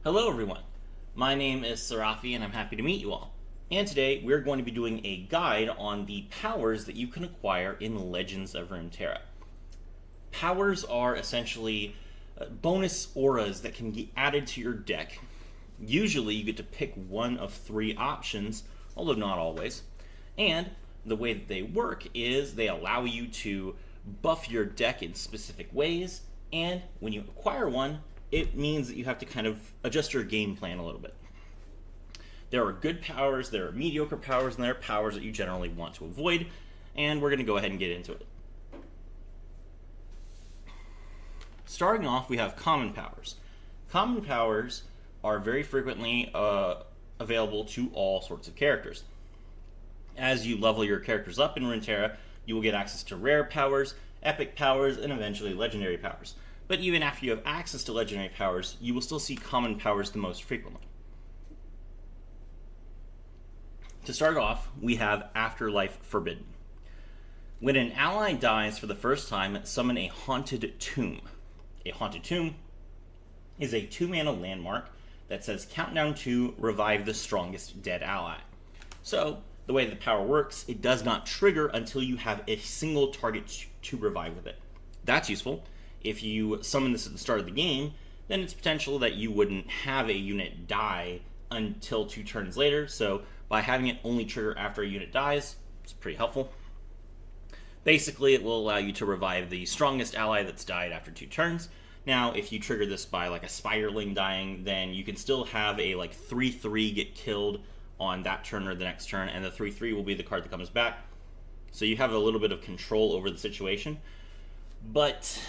Hello everyone, my name is Sarafi and I'm happy to meet you all. And today we're going to be doing a guide on the powers that you can acquire in Legends of Runeterra. Powers are essentially bonus auras that can be added to your deck. Usually you get to pick one of three options, although not always. And the way that they work is they allow you to buff your deck in specific ways, and when you acquire one, it means that you have to kind of adjust your game plan a little bit. There are good powers, there are mediocre powers, and there are powers that you generally want to avoid, and we're going to go ahead and get into it. Starting off, we have common powers. Common powers are very frequently available to all sorts of characters. As you level your characters up in Runeterra, you will get access to rare powers, epic powers, and eventually legendary powers. But even after you have access to legendary powers, you will still see common powers the most frequently. To start off, we have Afterlife Forbidden. When an ally dies for the first time, summon a Haunted Tomb. A Haunted Tomb is a 2-mana landmark that says countdown to revive the strongest dead ally. So, the way the power works, it does not trigger until you have a single target to revive with it. That's useful. If you summon this at the start of the game, then it's potential that you wouldn't have a unit die until 2 turns later, so by having it only trigger after a unit dies, it's pretty helpful. Basically, it will allow you to revive the strongest ally that's died after 2 turns. Now, if you trigger this by like a Spiderling dying, then you can still have a 3/3 get killed on that turn or the next turn, and the 3/3 will be the card that comes back. So you have a little bit of control over the situation, but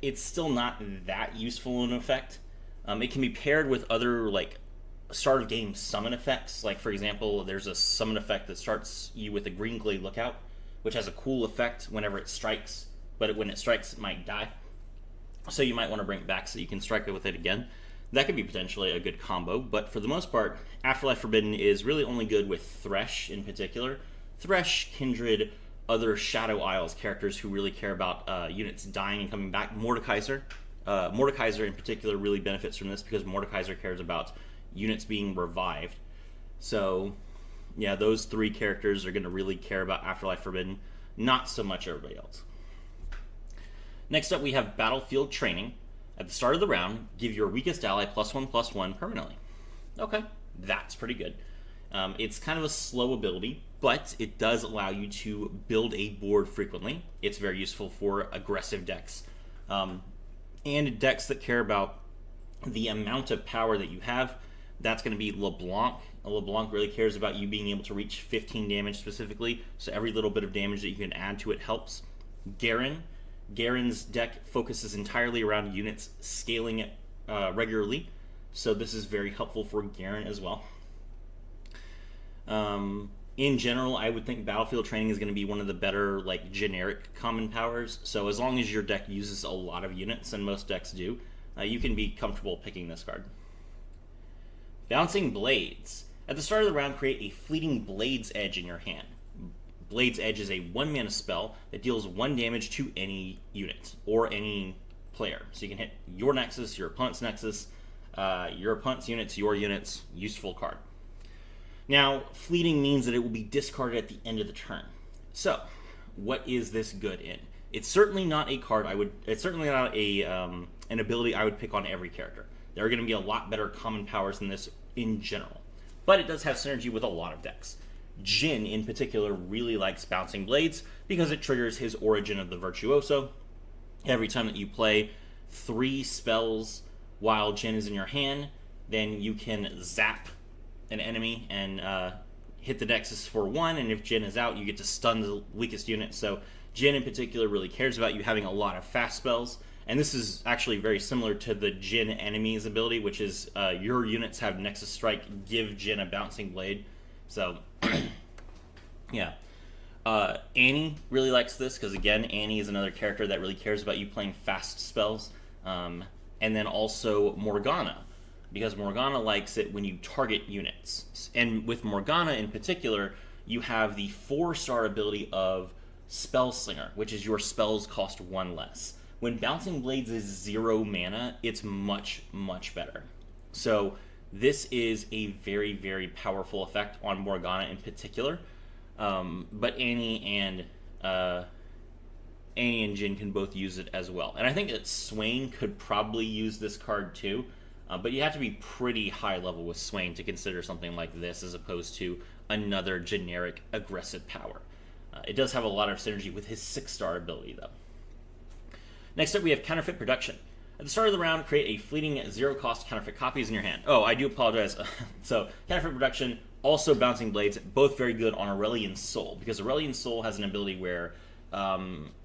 it's still not that useful in effect. It can be paired with other start of game summon effects. Like, for example, there's a summon effect that starts you with a Green Glade Lookout, which has a cool effect whenever it strikes, but when it strikes, it might die. So you might want to bring it back so you can strike it with it again. That could be potentially a good combo, but for the most part, Afterlife Forbidden is really only good with Thresh in particular. Thresh, Kindred, other Shadow Isles characters who really care about units dying and coming back. Mordekaiser. Mordekaiser in particular really benefits from this because Mordekaiser cares about units being revived. So, yeah, those 3 characters are going to really care about Afterlife Forbidden, not so much everybody else. Next up, we have Battlefield Training. At the start of the round, give your weakest ally +1/+1 permanently. Okay, that's pretty good. It's kind of a slow ability, but it does allow you to build a board frequently. It's very useful for aggressive decks. And decks that care about the amount of power that you have, that's going to be LeBlanc. LeBlanc really cares about you being able to reach 15 damage specifically, so every little bit of damage that you can add to it helps. Garen. Garen's deck focuses entirely around units scaling it regularly, so this is very helpful for Garen as well. In general, I would think Battlefield Training is going to be one of the better generic common powers, so as long as your deck uses a lot of units, and most decks do, you can be comfortable picking this card. Bouncing Blades. At the start of the round, create a fleeting Blade's Edge in your hand. Blade's Edge is a 1-mana spell that deals 1 damage to any unit, or any player. So you can hit your Nexus, your opponent's Nexus, your opponent's units, your units. Useful card. Now, fleeting means that it will be discarded at the end of the turn. So, what is this good in? It's certainly not a card it's certainly not an ability I would pick on every character. There are going to be a lot better common powers than this in general. But it does have synergy with a lot of decks. Jhin, in particular, really likes Bouncing Blades because it triggers his Origin of the Virtuoso. Every time that you play 3 spells while Jhin is in your hand, then you can zap an enemy and hit the Nexus for 1, and if Jhin is out, you get to stun the weakest unit. So Jhin in particular really cares about you having a lot of fast spells, and this is actually very similar to the Jhin enemy's ability, which is your units have Nexus Strike, give Jhin a Bouncing Blade. So, yeah. Annie really likes this because, again, Annie is another character that really cares about you playing fast spells. And then also Morgana, because Morgana likes it when you target units. And with Morgana in particular, you have the 4-star ability of Spellslinger, which is your spells cost 1 less. When Bouncing Blades is 0 mana, it's much, much better. So this is a very, very powerful effect on Morgana in particular. But Annie and Jin can both use it as well. And I think that Swain could probably use this card too. But you have to be pretty high level with Swain to consider something like this as opposed to another generic aggressive power. It does have a lot of synergy with his 6-star ability, though. Next up, we have Counterfeit Production. At the start of the round, create a fleeting 0-cost counterfeit copies in your hand. Oh, I do apologize. So, Counterfeit Production, also Bouncing Blades, both very good on Aurelian Soul, because Aurelian Soul has an ability where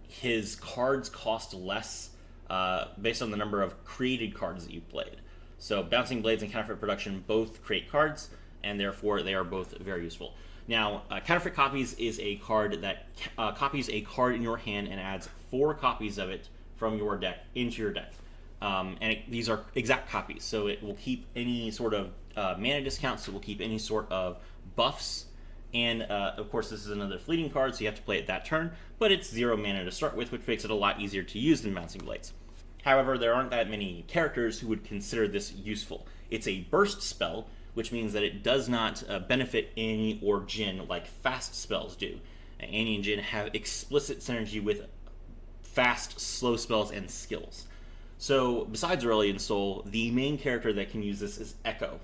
his cards cost less based on the number of created cards that you've played. So, Bouncing Blades and Counterfeit Production both create cards, and therefore they are both very useful. Now, Counterfeit Copies is a card that copies a card in your hand and adds 4 copies of it from your deck into your deck. These are exact copies, so it will keep any sort of mana discounts, it will keep any sort of buffs, and of course this is another fleeting card, so you have to play it that turn, but it's 0 mana to start with, which makes it a lot easier to use than Bouncing Blades. However, there aren't that many characters who would consider this useful. It's a burst spell, which means that it does not benefit Annie or Jin like fast spells do. Annie and Jin have explicit synergy with fast, slow spells and skills. So, besides Aurelian Soul, the main character that can use this is Echo.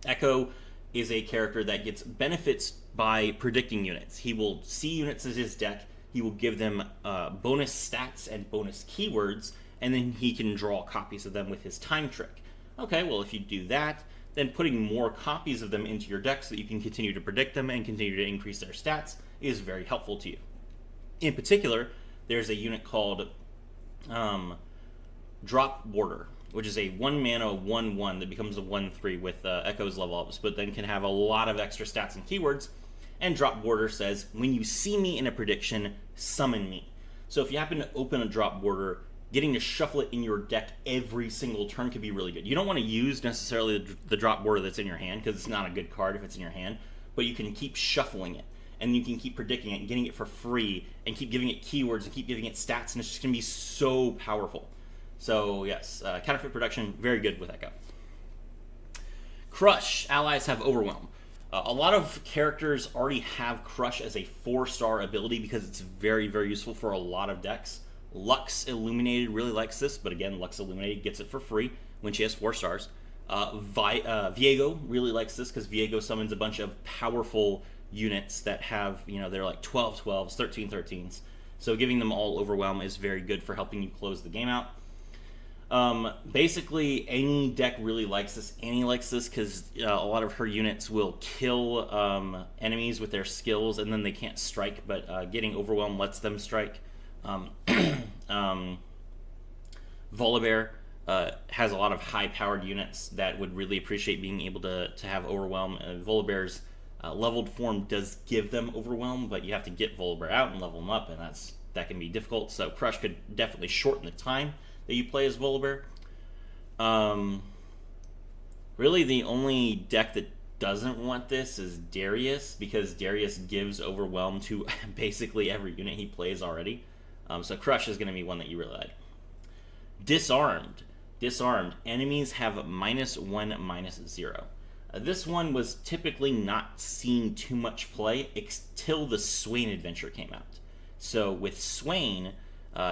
Echo is a character that gets benefits by predicting units. He will see units in his deck, he will give them bonus stats and bonus keywords, and then he can draw copies of them with his time trick. Okay, well, if you do that, then putting more copies of them into your deck so that you can continue to predict them and continue to increase their stats is very helpful to you. In particular, there's a unit called Drop Border, which is a 1-mana 1/1 that becomes a 1/3 with Echo's level ups, but then can have a lot of extra stats and keywords. And Drop Border says, when you see me in a prediction, summon me. So if you happen to open a Drop Border, getting to shuffle it in your deck every single turn could be really good. You don't want to use necessarily the Drop Border that's in your hand, because it's not a good card if it's in your hand, but you can keep shuffling it, and you can keep predicting it and getting it for free, and keep giving it keywords and keep giving it stats, and it's just going to be so powerful. So yes, Counterfeit Production, very good with Echo. Crush. Allies have Overwhelm. A lot of characters already have Crush as a 4-star ability because it's very, very useful for a lot of decks. Lux Illuminated really likes this, but again, Lux Illuminated gets it for free when she has 4 stars. Viego really likes this because Viego summons a bunch of powerful units that have, they're like 12/12s, 13/13s. So giving them all Overwhelm is very good for helping you close the game out. Basically, any deck really likes this. Annie likes this because a lot of her units will kill enemies with their skills, and then they can't strike, but getting Overwhelm lets them strike. Volibear has a lot of high-powered units that would really appreciate being able to have Overwhelm. Volibear's leveled form does give them Overwhelm, but you have to get Volibear out and level them up, and that can be difficult. So Crush could definitely shorten the time that you play as Volibear. Really, the only deck that doesn't want this is Darius, because Darius gives Overwhelm to basically every unit he plays already. So Crush is going to be one that you really like. Disarmed. Disarmed. Enemies have -1/-0. This one was typically not seeing too much play till the Swain adventure came out. So with Swain,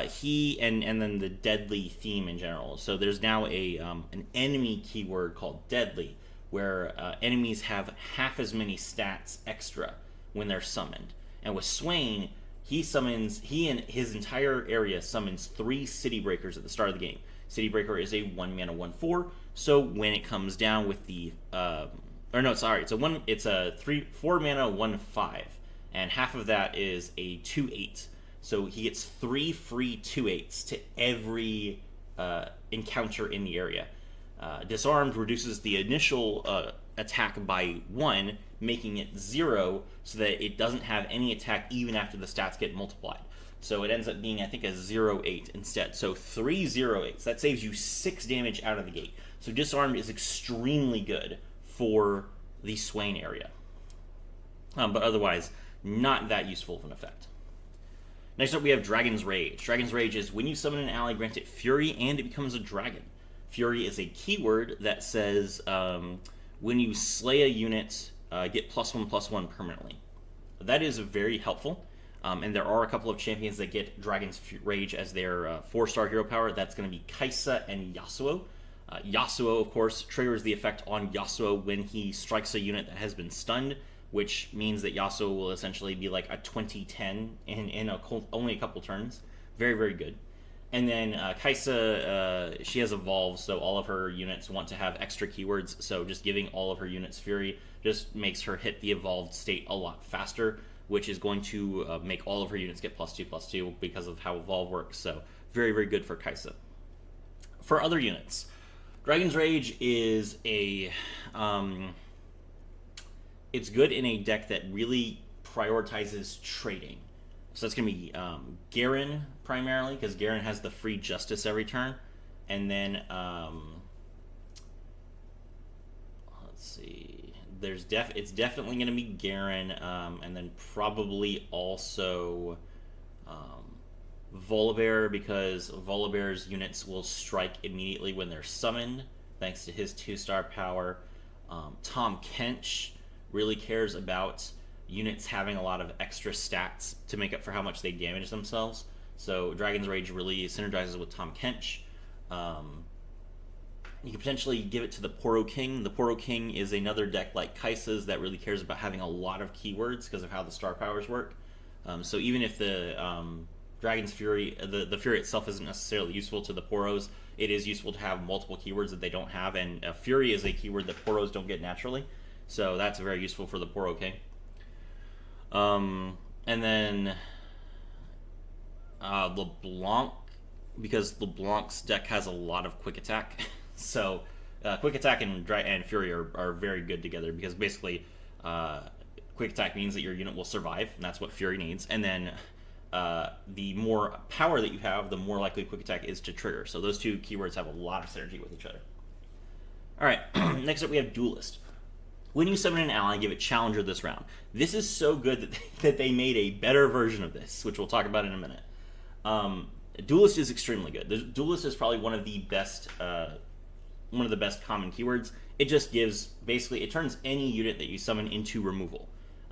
he and then the deadly theme in general. So there's now an enemy keyword called deadly, where enemies have half as many stats extra when they're summoned. And with Swain, he and his entire area summons 3 City Breakers at the start of the game. City Breaker is a 1-mana 1/4, so when it comes down with the it's a 4-mana 1/5, and half of that is a 2/8. So he gets 3 free 2/8s to every encounter in the area. Disarmed reduces the initial attack by 1, making it 0, so that it doesn't have any attack even after the stats get multiplied. So it ends up being, I think, a 0/8 instead. So 3 0/8s. That saves you 6 damage out of the gate. So Disarmed is extremely good for the Swain area. But otherwise, not that useful of an effect. Next up, we have Dragon's Rage. Dragon's Rage is when you summon an ally, grant it Fury, and it becomes a dragon. Fury is a keyword that says when you slay a unit, get +1/+1 permanently. That is very helpful. And there are a couple of champions that get Dragon's Rage as their 4-star hero power. That's going to be Kaisa and Yasuo. Yasuo, of course, triggers the effect on Yasuo when he strikes a unit that has been stunned, which means that Yasuo will essentially be like a 20-10 in only a couple turns. Very, very good. And then Kaisa, she has evolved, so all of her units want to have extra keywords, so just giving all of her units Fury just makes her hit the evolved state a lot faster, which is going to make all of her units get +2/+2 because of how Evolve works. So very, very good for Kaisa. For other units, Dragon's Rage is it's good in a deck that really prioritizes trading. So that's going to be Garen primarily, because Garen has the free justice every turn. And then, let's see, it's definitely going to be Garen, and then probably also Volibear, because Volibear's units will strike immediately when they're summoned, thanks to his 2-star power. Tahm Kench really cares about units having a lot of extra stats to make up for how much they damage themselves. So Dragon's Rage really synergizes with Tahm Kench. You can potentially give it to the Poro King. The Poro King is another deck like Kaisa's that really cares about having a lot of keywords because of how the star powers work. So even if the Dragon's Fury, the Fury itself isn't necessarily useful to the Poros, it is useful to have multiple keywords that they don't have, and Fury is a keyword that Poros don't get naturally. So that's very useful for the Poro King. And then LeBlanc, because LeBlanc's deck has a lot of quick attack. So quick attack and Fury are very good together, because basically quick attack means that your unit will survive, and that's what Fury needs. And then the more power that you have, the more likely quick attack is to trigger. So those two keywords have a lot of synergy with each other. All right, next up we have Duelist. When you summon an ally, give it Challenger this round. This is so good that they made a better version of this, which we'll talk about in a minute. Duelist is extremely good. The Duelist is probably one of the best common keywords. It just gives, basically, it turns any unit that you summon into removal.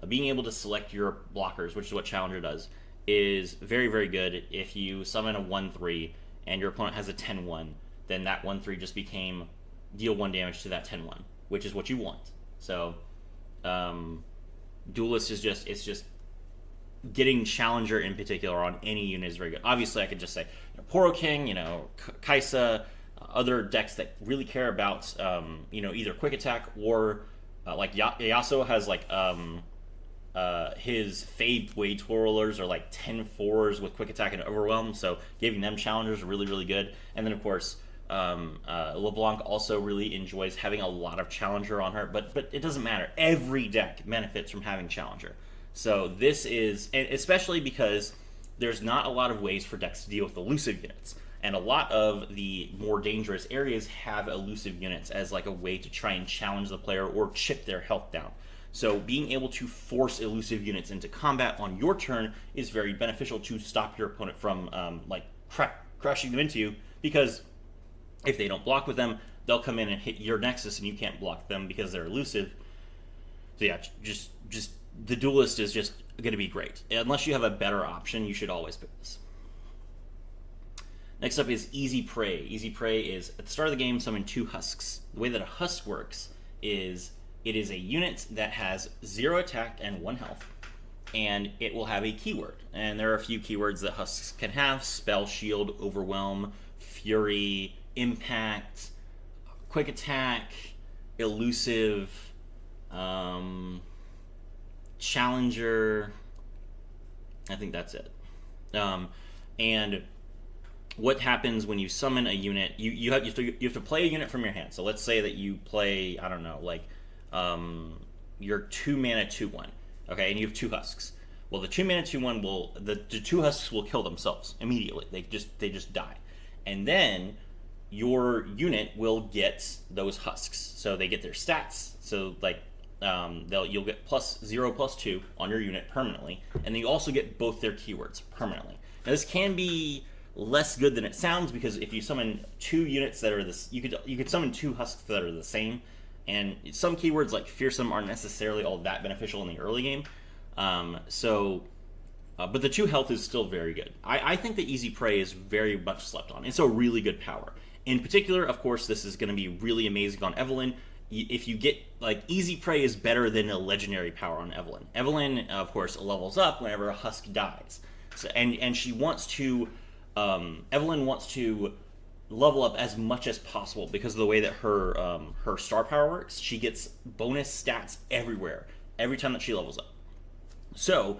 Being able to select your blockers, which is what Challenger does, is very, very good. If you summon a 1/3 and your opponent has a 10/1, then that 1/3 just became deal 1 damage to that 10/1, which is what you want. So, Duelist is just getting Challenger in particular on any unit is very good. Obviously, I could just say Poro King, Kaisa, other decks that really care about either quick attack or like Yasuo has like his Fade Wave Twirlers are like 10/4s with quick attack and overwhelm. So giving them Challengers is really, really good. And then of course, LeBlanc also really enjoys having a lot of Challenger on her, but it doesn't matter. Every deck benefits from having Challenger. So this is, and especially because there's not a lot of ways for decks to deal with elusive units, and a lot of the more dangerous areas have elusive units as like a way to try and challenge the player or chip their health down. So being able to force elusive units into combat on your turn is very beneficial to stop your opponent from crashing them into you, because if they don't block with them, they'll come in and hit your Nexus and you can't block them because they're elusive. So yeah, just the Duelist is just going to be great. Unless you have a better option, you should always pick this. Next up is Easy Prey. Easy Prey is, at the start of the game, summon 2 Husks. The way that a Husk works is it is a unit that has 0 attack and 1 health, and it will have a keyword. And there are a few keywords that Husks can have: Spell, Shield, Overwhelm, Fury, Impact, Quick Attack, Elusive, Challenger. I think that's it. And what happens when you summon a unit? You have to play a unit from your hand. So let's say that you play, I don't know, like your 2-mana 2/1, okay, and you have 2 Husks. Well, the 2-mana 2/1 will the 2 Husks will kill themselves immediately. They just die, and then your unit will get those Husks. So they get their stats. So like you'll get +0/+2 on your unit permanently, and then you also get both their keywords permanently. Now this can be less good than it sounds, because if you summon two units that are this, you could summon two husks that are the same, and some keywords like fearsome aren't necessarily all that beneficial in the early game. But the 2 health is still very good. I think that Easy Prey is very much slept on. It's a really good power. In particular, of course, this is going to be really amazing on Evelyn. If you get, like, Easy Prey is better than a legendary power on Evelyn. Evelyn, of course, levels up whenever a husk dies. So, and she wants to, Evelyn wants to level up as much as possible because of the way that her star power works. She gets bonus stats everywhere, every time that she levels up. So,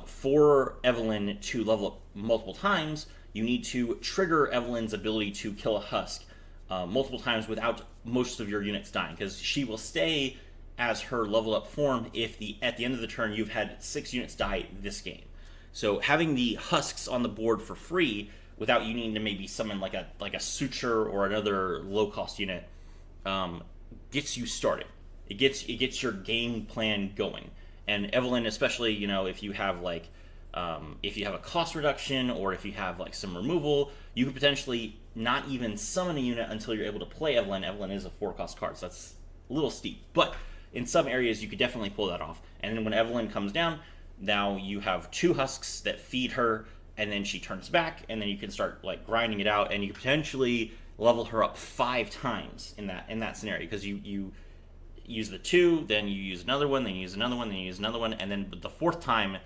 for Evelyn to level up multiple times, you need to trigger Evelyn's ability to kill a husk multiple times without most of your units dying, because she will stay as her level up form if at the end of the turn you've had 6 units die this game. So having the husks on the board for free without you needing to maybe summon like a suture or another low cost unit gets you started. It gets your game plan going. And Evelyn, especially, if you have a cost reduction or if you have like some removal, you could potentially not even summon a unit until you're able to play Evelyn. Evelyn is a 4-cost card, so that's a little steep. But in some areas, you could definitely pull that off. And then when Evelyn comes down, now you have 2 husks that feed her, and then she turns back, and then you can start like grinding it out, and you can potentially level her up 5 times in that scenario, because you use the 2, then you use another one, then you use another one, then you use another one, and then the 4th time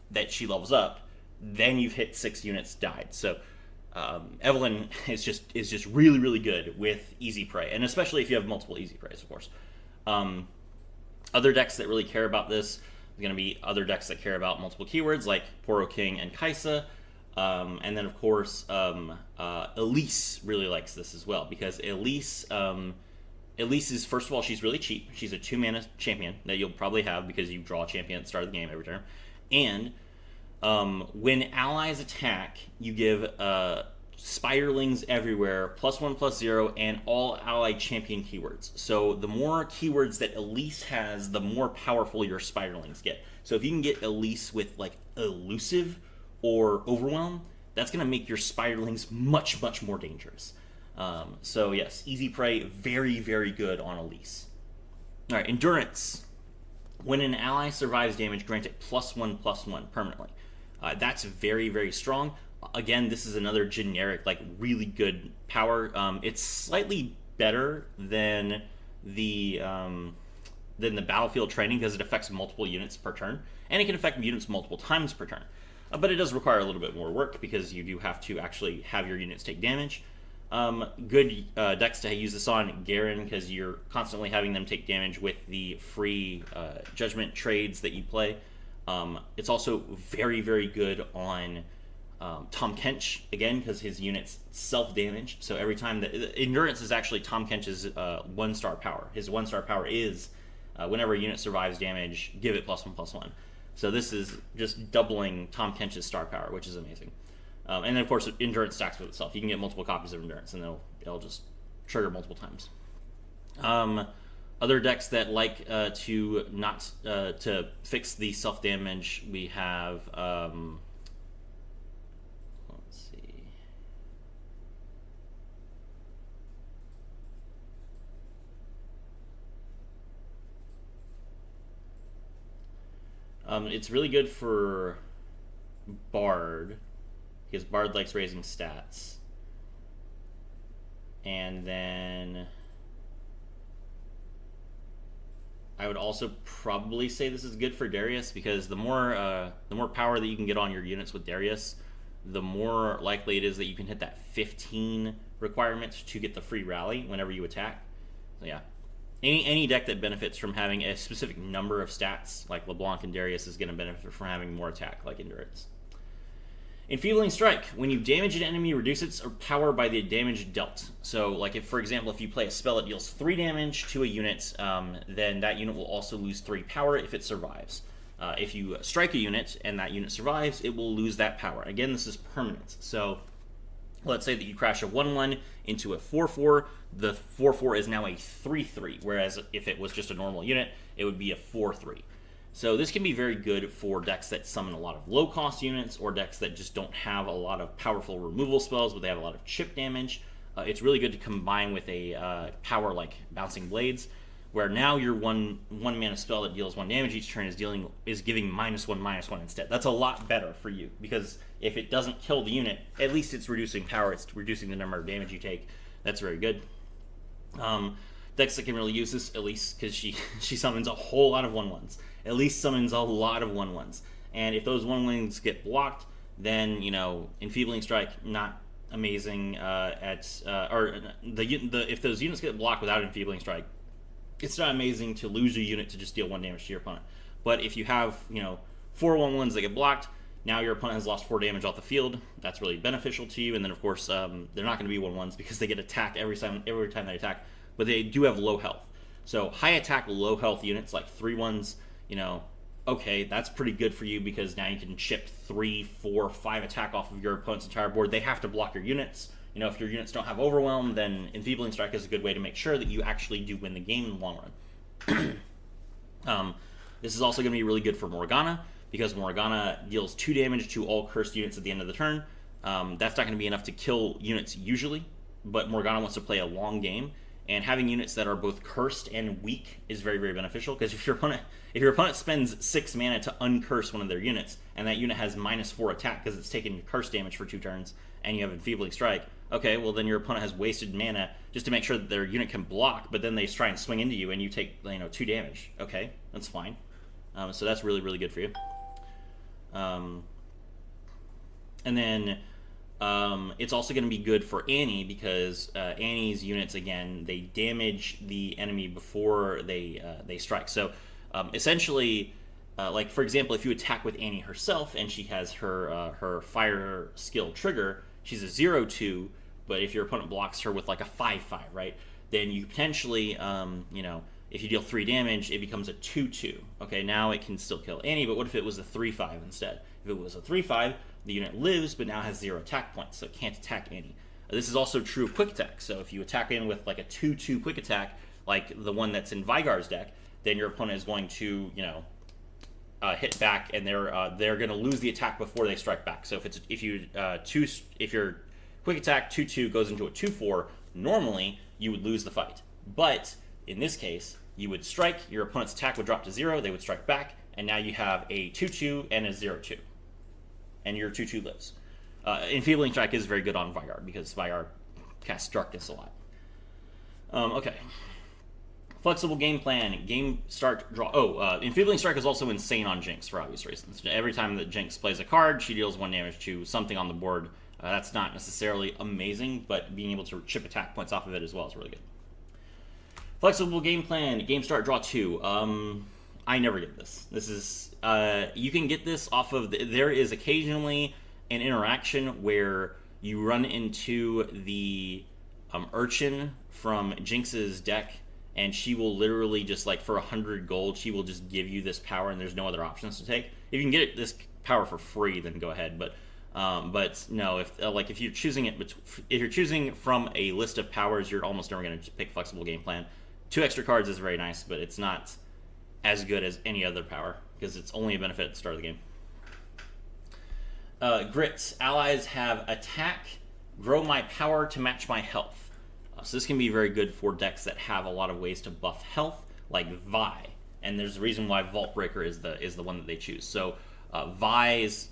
that she levels up, then you've hit 6 units died. So Evelyn is just really, really good with Easy Prey, and especially if you have multiple Easy Preys, of course. Other decks that really care about this are going to be other decks that care about multiple keywords like Poro King and Kaisa, and then of course Elise really likes this as well, because Elise is, first of all, she's really cheap. She's a 2-mana champion that you'll probably have because you draw a champion at the start of the game every turn. And when allies attack, you give Spiderlings everywhere, +1/+0, and all allied champion keywords. So the more keywords that Elise has, the more powerful your Spiderlings get. So if you can get Elise with like Elusive or Overwhelm, that's going to make your Spiderlings much, much more dangerous. So yes, Easy Prey, very, very good on Elise. All right, Endurance. When an ally survives damage, grant it +1/+1 permanently. That's very, very strong. Again, this is another generic, like, really good power. It's slightly better than the battlefield training because it affects multiple units per turn, and it can affect units multiple times per turn. But it does require a little bit more work because you do have to actually have your units take damage. Good decks to use this on: Garen, because you're constantly having them take damage with the free judgment trades that you play. It's also very, very good on Tom Kench, again, because his units self-damage. So every time Endurance is actually Tom Kench's 1-star power. His 1-star power is whenever a unit survives damage, give it +1/+1. So this is just doubling Tom Kench's star power, which is amazing. And then, of course, Endurance stacks with itself. You can get multiple copies of Endurance, and it'll just trigger multiple times. Other decks that like to fix the self-damage, we have... let's see. It's really good for Bard, because Bard likes raising stats. And then I would also probably say this is good for Darius, because the more power that you can get on your units with Darius, the more likely it is that you can hit that 15 requirement to get the free rally whenever you attack. So yeah, any deck that benefits from having a specific number of stats, like LeBlanc and Darius, is going to benefit from having more attack, like Endurance. Enfeebling Strike. When you damage an enemy, reduce its power by the damage dealt. So, like, if, for example, if you play a spell that deals 3 damage to a unit, then that unit will also lose 3 power if it survives. If you strike a unit and that unit survives, it will lose that power. Again, this is permanent. So, let's say that you crash a 1/1 into a 4/4. The 4/4 is now a 3/3, whereas if it was just a normal unit, it would be a 4/3. So this can be very good for decks that summon a lot of low-cost units, or decks that just don't have a lot of powerful removal spells, but they have a lot of chip damage. It's really good to combine with a power like Bouncing Blades, where now your one mana spell that deals 1 damage each turn is giving -1/-1 instead. That's a lot better for you, because if it doesn't kill the unit, at least it's reducing power, it's reducing the number of damage you take. That's very good. Decks that can really use this, at least because she summons a whole lot of 1/1s. At least summons a lot of 1/1s. And if those 1/1s get blocked, then, Enfeebling Strike, not amazing if those units get blocked without Enfeebling Strike, it's not amazing to lose a unit to just deal 1 damage to your opponent. But if you have, 4 1/1s that get blocked, now your opponent has lost 4 damage off the field. That's really beneficial to you. And then, of course, they're not going to be 1/1s because they get attacked every time they attack. But they do have low health. So high attack, low health units like 3/1s, okay, that's pretty good for you, because now you can chip 3, 4, 5 attack off of your opponent's entire board. They have to block your units. If your units don't have Overwhelm, then Enfeebling Strike is a good way to make sure that you actually do win the game in the long run. This is also going to be really good for Morgana, because Morgana deals 2 damage to all cursed units at the end of the turn. That's not going to be enough to kill units usually, but Morgana wants to play a long game, and having units that are both cursed and weak is very, very beneficial, because if your opponent spends 6 mana to uncurse one of their units, and that unit has -4 attack because it's taken curse damage for 2 turns, and you have Enfeebling Strike, okay, well then your opponent has wasted mana just to make sure that their unit can block, but then they try and swing into you and you take 2 damage. Okay, that's fine. So that's really, really good for you. And then it's also going to be good for Annie, because Annie's units, again, they damage the enemy before they strike. So essentially, like for example, if you attack with Annie herself and she has her fire skill trigger, she's a 0/2, but if your opponent blocks her with like a 5/5, right, then you potentially, if you deal 3 damage, it becomes a 2/2. Okay, now it can still kill Annie, but what if it was a 3/5 instead? If it was a 3/5, the unit lives, but now has 0 attack points, so it can't attack Annie. This is also true of quick attack. So if you attack in with like a 2/2 quick attack, like the one that's in Vygar's deck, then your opponent is going to, hit back, and they're going to lose the attack before they strike back. So if your quick attack 2/2 goes into a 2/4, normally you would lose the fight. But in this case, you would strike, your opponent's attack would drop to 0, they would strike back, and now you have a 2/2 and a 0/2. And your 2/2 lives. Enfeebling Strike is very good on Vygar, because Vygar casts Darkness a lot. Okay. Flexible game plan. Game start, draw. Enfeebling Strike is also insane on Jinx for obvious reasons. Every time that Jinx plays a card, she deals 1 damage to something on the board. That's not necessarily amazing, but being able to chip attack points off of it as well is really good. Flexible game plan. Game start, draw 2. I never get this. This is, you can get this off of, there is occasionally an interaction where you run into the Urchin from Jinx's deck, and she will literally just, like, for 100 gold, she will just give you this power, and there's no other options to take. If you can get this power for free, then go ahead, but no, if you're choosing from a list of powers, you're almost never going to pick Flexible Game Plan. 2 extra cards is very nice, but it's not as good as any other power, because it's only a benefit at the start of the game. Grit. Allies have attack, grow my power to match my health. So this can be very good for decks that have a lot of ways to buff health, like Vi. And there's a reason why Vault Breaker is the one that they choose. So Vi's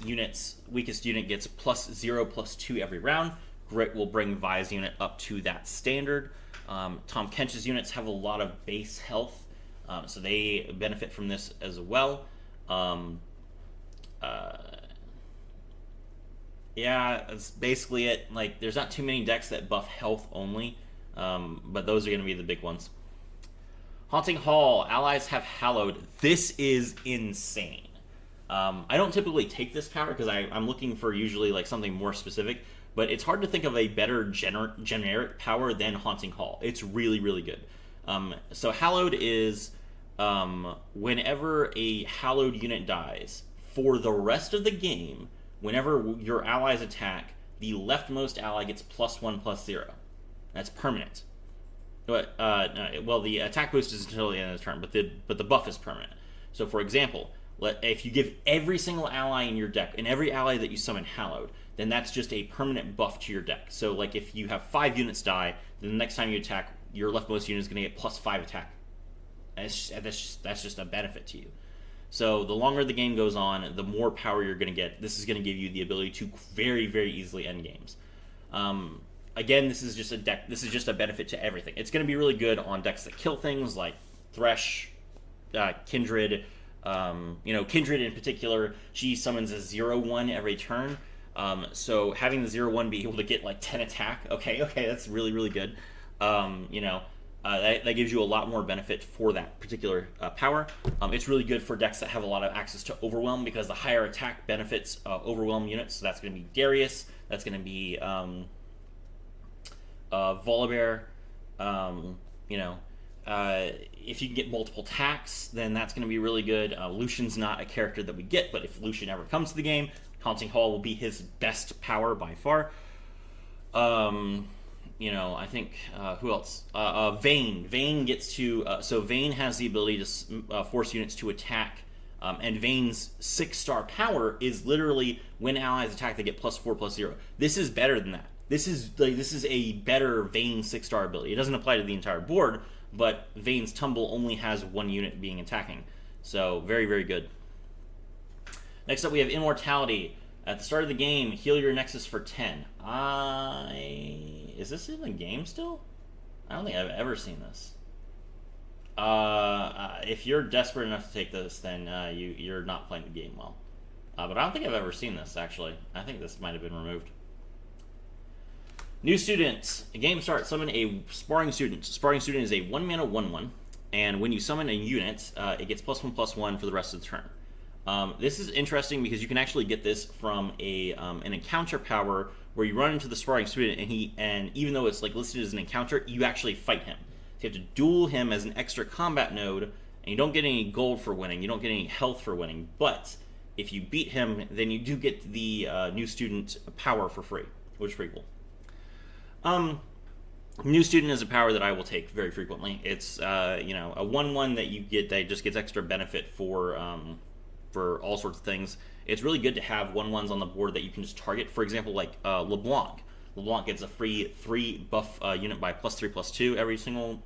weakest unit gets +0/+2 every round. Grit will bring Vi's unit up to that standard. Tom Kench's units have a lot of base health, so they benefit from this as well. Yeah, that's basically it. Like, there's not too many decks that buff health only, but those are going to be the big ones. Haunting Hall. Allies have Hallowed. This is insane. I don't typically take this power because I'm looking for usually like something more specific, but it's hard to think of a better generic power than Haunting Hall. It's really, really good. So Hallowed is whenever a Hallowed unit dies, for the rest of the game, whenever your allies attack, the leftmost ally gets +1/+0. That's permanent. But well, the attack boost is until the end of the turn, but the buff is permanent. So for example, if you give every single ally in your deck, and every ally that you summon Hallowed, then that's just a permanent buff to your deck. So like if you have 5 units die, then the next time you attack, your leftmost unit is going to get +5 attack. And that's just a benefit to you. So the longer the game goes on, the more power you're going to get. This is going to give you the ability to very, very easily end games. Again, this is just a deck. This is just a benefit to everything. It's going to be really good on decks that kill things like Thresh, Kindred. Kindred in particular, she summons a 0/1 every turn. So having the 0/1 be able to get like 10 attack, okay, that's really, really good. That gives you a lot more benefit for that particular power. It's really good for decks that have a lot of access to Overwhelm, because the higher attack benefits Overwhelm units. So that's going to be Darius. That's going to be Volibear. If you can get multiple attacks, then that's going to be really good. Lucian's not a character that we get, but if Lucian ever comes to the game, Haunting Hall will be his best power by far. I think, who else? Vayne. Vayne gets to, so Vayne has the ability to force units to attack, and Vayne's 6-star power is literally when allies attack, they get +4/+0. This is better than that. This is a better Vayne 6-star ability. It doesn't apply to the entire board, but Vayne's Tumble only has 1 unit being attacking. So very, very good. Next up, we have Immortality. At the start of the game, heal your Nexus for 10. Is this in the game still? I don't think I've ever seen this. If you're desperate enough to take this, then you're not playing the game well. But I don't think I've ever seen this, actually. I think this might have been removed. New students. A game starts. Summon a Sparring Student. Sparring Student is a 1-mana 1/1, and when you summon a unit, it gets +1/+1 for the rest of the turn. This is interesting because you can actually get this from an encounter power where you run into the Sparring Student, and even though it's like listed as an encounter, you actually fight him. So you have to duel him as an extra combat node, and you don't get any gold for winning. You don't get any health for winning. But if you beat him, then you do get the new student power for free, which is pretty cool. New student is a power that I will take very frequently. It's a 1/1 that you get that just gets extra benefit for all sorts of things. It's really good to have 1/1s on the board that you can just target. For example, like LeBlanc. LeBlanc gets a free 3 buff unit by +3/+2 every single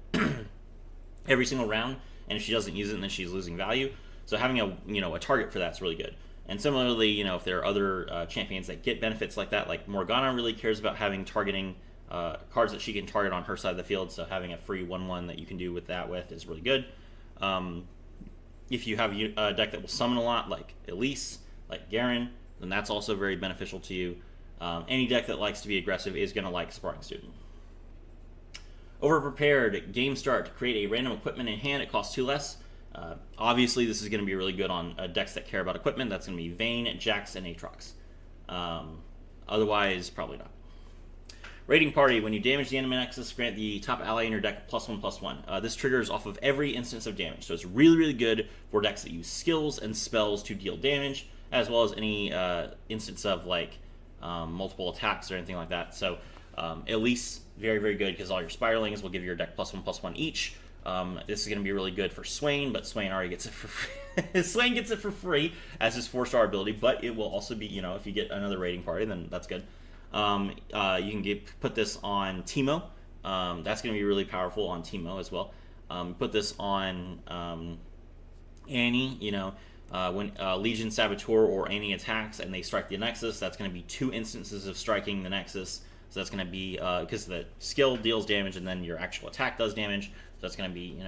round, and if she doesn't use it, then she's losing value. So having a target for that's really good. And similarly, if there are other champions that get benefits like that, like Morgana really cares about having targeting cards that she can target on her side of the field. So having a free 1/1 that you can do with is really good. If you have a deck that will summon a lot, like Elise, like Garen, then that's also very beneficial to you. Any deck that likes to be aggressive is going to like Sparring Student. Overprepared. Game start. Create a random equipment in hand. It costs 2 less. Obviously, this is going to be really good on decks that care about equipment. That's going to be Vayne, Jax, and Aatrox. Otherwise, probably not. Raiding Party. When you damage the enemy nexus, grant the top ally in your deck +1/+1. This triggers off of every instance of damage, so it's really, really good for decks that use skills and spells to deal damage, as well as any instance of like multiple attacks or anything like that. So Elise, very, very good because all your Spiralings will give your deck +1/+1 each. This is going to be really good for Swain, but Swain already gets it for free. Swain gets it for free as his 4-star ability, but it will also be, if you get another Raiding Party, then that's good. You can put this on Teemo. That's going to be really powerful on Teemo as well. Put this on Annie. When Legion Saboteur or Annie attacks and they strike the Nexus, that's going to be 2 instances of striking the Nexus. So that's going to be because the skill deals damage and then your actual attack does damage. So that's going to be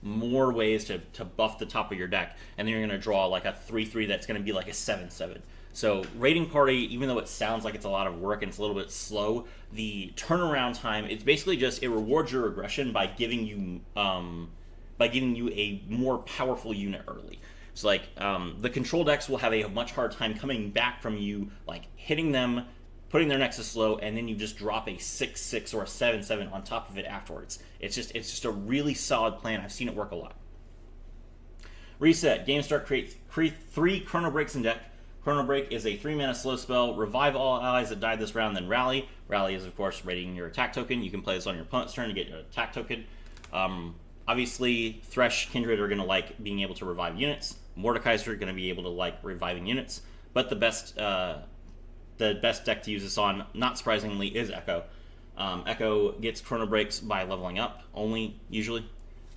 more ways to buff the top of your deck, and then you're going to draw like a 3/3 that's going to be like a 7/7. So Raiding Party, even though it sounds like it's a lot of work and it's a little bit slow, the turnaround time, it's basically just, it rewards your aggression by giving you a more powerful unit early. So like the control decks will have a much harder time coming back from you, like hitting them, putting their Nexus low, and then you just drop a 6/6 or a 7/7 on top of it afterwards. It's just a really solid plan. I've seen it work a lot. Reset. Game start. Create 3 Chrono Breaks in deck. Chrono Break is a 3-mana slow spell. Revive all allies that died this round, then Rally. Rally is, of course, rating your attack token. You can play this on your opponent's turn to get your attack token. Obviously, Thresh, Kindred are going to like being able to revive units. Mordekaiser are going to be able to like reviving units, but the best deck to use this on, not surprisingly, is Echo. Echo gets Chrono Breaks by leveling up only, usually,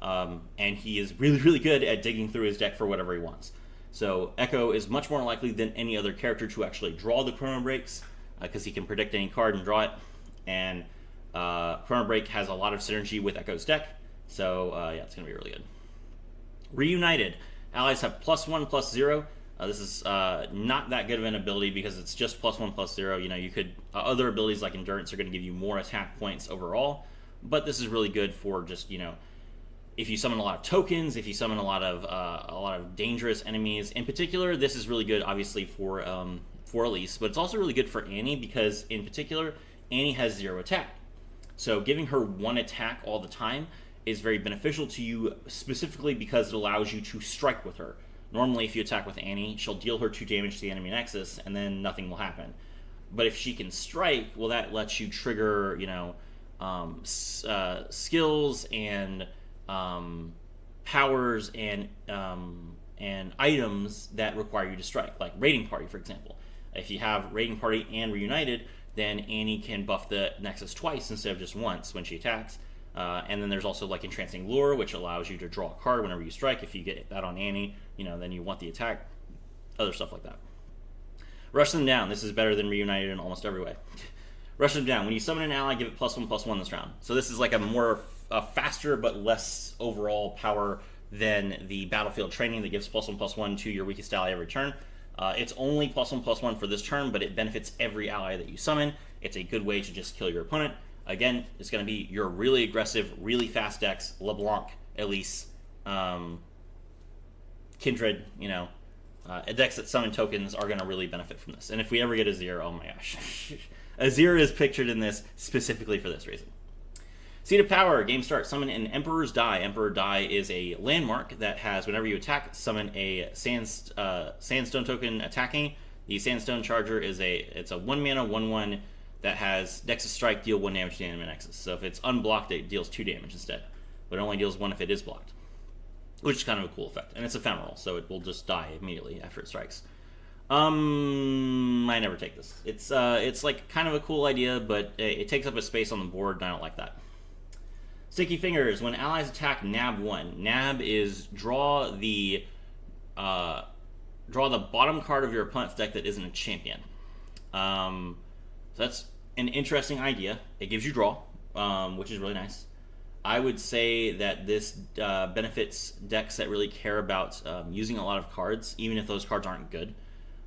and he is really, really good at digging through his deck for whatever he wants. So Echo is much more likely than any other character to actually draw the Chrono Breaks, because he can predict any card and draw it, and Chrono Break has a lot of synergy with Echo's deck, so yeah, it's going to be really good. Reunited. Allies have +1/+0. This is not that good of an ability because it's just +1/+0. You know, you could other abilities like Endurance are going to give you more attack points overall, but this is really good for just, you know, if you summon a lot of tokens, if you summon a lot of dangerous enemies. In particular, this is really good, obviously, for Elise, but it's also really good for Annie because, in particular, Annie has 0 attack. So giving her 1 attack all the time is very beneficial to you, specifically because it allows you to strike with her. Normally, if you attack with Annie, she'll deal her 2 damage to the enemy nexus, and then nothing will happen. But if she can strike, well, that lets you trigger, you know, skills and powers and items that require you to strike, like Raiding Party, for example. If you have Raiding Party and Reunited, then Annie can buff the nexus twice instead of just once when she attacks. And then there's also like Entrancing Lure, which allows you to draw a card whenever you strike. If you get that on Annie, you know, then you want the attack. Other stuff like that. Rush them down. This is better than Reunited in almost every way. Rush them down. When you summon an ally, give it +1/+1 this round. So this is like a faster but less overall power than the Battlefield Training that gives +1/+1 to your weakest ally every turn. It's only +1/+1 for this turn, but it benefits every ally that you summon. It's a good way to just kill your opponent. Again, it's going to be your really aggressive, really fast decks, LeBlanc, Elise, Kindred, you know, decks that summon tokens are going to really benefit from this. And if we ever get Azir, oh my gosh. Azir is pictured in this specifically for this reason. Seat of Power, game start, summon an Emperor's Die. Emperor Die is a landmark that has, whenever you attack, summon a Sandstone token attacking. The Sandstone Charger is it's a 1-mana 1/1 that has Nexus Strike, deal 1 damage to the enemy Nexus. So if it's unblocked, it deals 2 damage instead. But it only deals 1 if it is blocked, which is kind of a cool effect. And it's ephemeral, so it will just die immediately after it strikes. I never take this. It's like kind of a cool idea, but it takes up a space on the board, and I don't like that. Sticky Fingers. When allies attack, nab 1. Nab is draw the bottom card of your opponent's deck that isn't a champion. So that's an interesting idea. It gives you draw, which is really nice. I would say that this benefits decks that really care about using a lot of cards, even if those cards aren't good.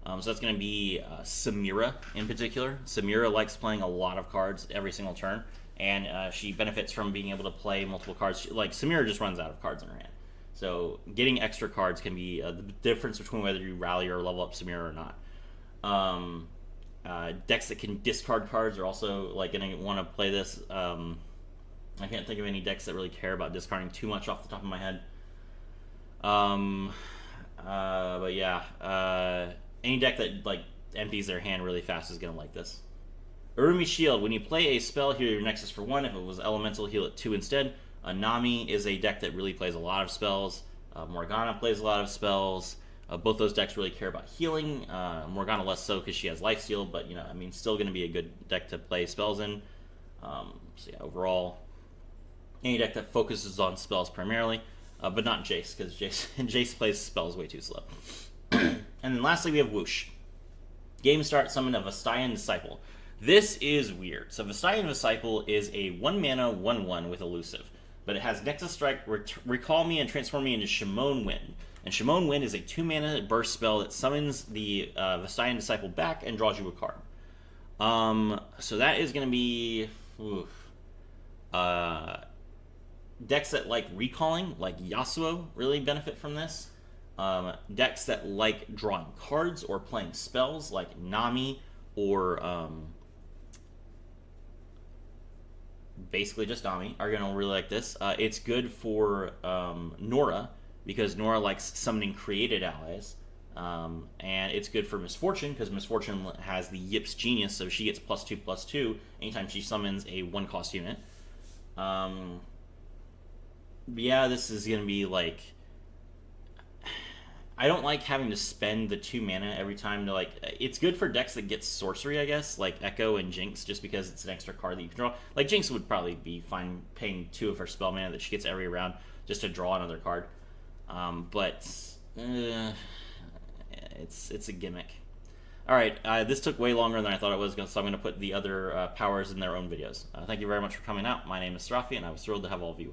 So that's going to be Samira in particular. Samira likes playing a lot of cards every single turn, and she benefits from being able to play multiple cards. Like, Samira just runs out of cards in her hand. So getting extra cards can be the difference between whether you rally or level up Samira or not. Decks that can discard cards are also like going to want to play this. I can't think of any decks that really care about discarding too much off the top of my head. But yeah, any deck that like empties their hand really fast is going to like this. Urumi Shield. When you play a spell, heal your Nexus for 1. If it was Elemental, heal it 2 instead. Nami is a deck that really plays a lot of spells. Morgana plays a lot of spells. Both those decks really care about healing. Morgana less so because she has lifesteal, but, you know, I mean, still going to be a good deck to play spells in. So yeah, overall, any deck that focuses on spells primarily, but not Jace, because Jace plays spells way too slow. And then lastly, we have Whoosh. Game start, summon a Vestayan Disciple. This is weird. So Vestayan Disciple is a 1-mana 1/1 with elusive, but it has Nexus Strike, Recall Me, and Transform Me into Shimon Wind. And Shimon Wind is a 2-mana burst spell that summons the Vestayan Disciple back and draws you a card. So that is going to be... decks that like recalling, like Yasuo, really benefit from this. Decks that like drawing cards or playing spells, like Nami or basically just Nami, are going to really like this. It's good for Nora, because Nora likes summoning created allies. And it's good for Misfortune, because Misfortune has the Yips Genius, so she gets +2/+2 anytime she summons a 1-cost unit. Yeah, this is going to be like... I don't like having to spend the 2 mana every time to like. It's good for decks that get sorcery, I guess, like Echo and Jinx, just because it's an extra card that you can draw. Like Jinx would probably be fine paying 2 of her spell mana that she gets every round just to draw another card. But it's a gimmick. All right, this took way longer than I thought it was, so I'm going to put the other powers in their own videos. Thank you very much for coming out. My name is Rafi, and I was thrilled to have all of you